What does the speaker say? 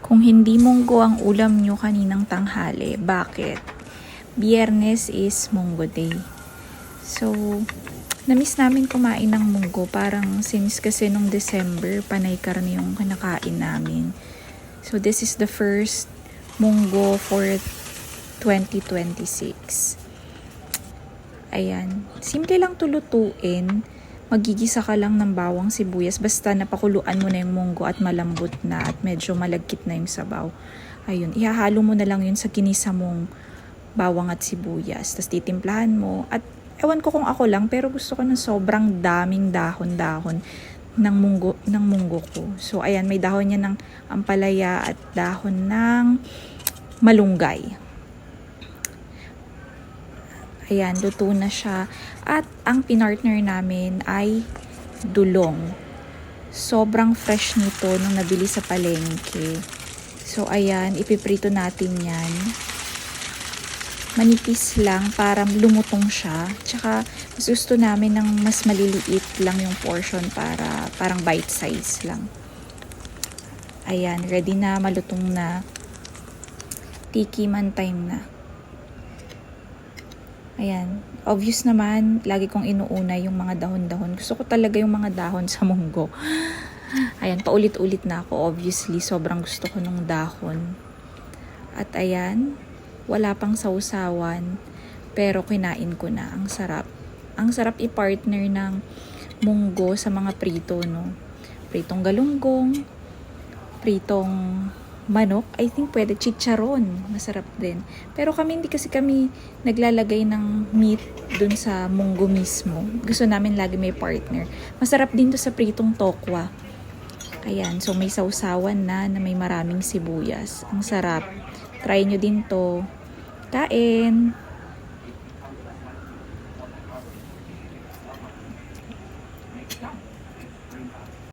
Kung hindi munggo ang ulam nyo kaninang tanghali, bakit? Biyernes is munggo day. So, namiss namin kumain ng munggo. Parang since kasi nung December, panay karne yung kinakain namin. So, this is the first munggo for 2026. Ayan. Simple lang tulutuin. Magigisa ka lang ng bawang sibuyas basta napakuluan mo na yung munggo at malambot na at medyo malagkit na yung sabaw. Ayun, ihahalo mo na lang yun sa ginisa mong bawang at sibuyas. Tapos titimplahan mo at ewan ko kung ako lang pero gusto ko ng sobrang daming dahon-dahon ng munggo ko. So ayan, may dahon niya ng ampalaya at dahon ng malunggay. Ayan, luto na siya. At ang pinartner namin ay dulong. Sobrang fresh nito nung nabili sa palengke. So, ayan, ipiprito natin yan. Manipis lang para lumutong siya. Tsaka, mas gusto namin ng mas maliliit lang yung portion para parang bite size lang. Ayan, ready na, malutong na. Tikiman time na. Ayan, obvious naman, lagi kong inuuna yung mga dahon-dahon. Gusto ko talaga yung mga dahon sa munggo. Ayan, paulit-ulit na ako. Obviously, sobrang gusto ko nung dahon. At ayan, wala pang sausawan, pero kinain ko na. Ang sarap. Ang sarap i-partner ng munggo sa mga prito, no? Pritong galunggong, pritong manok, I think pwede chicharon, masarap din. Pero hindi kasi kami naglalagay ng meat dun sa munggo mismo. Gusto namin lagi may partner. Masarap din to sa pritong tokwa. Ayan, so may sausawan na may maraming sibuyas. Ang sarap. Try nyo din to. Kain!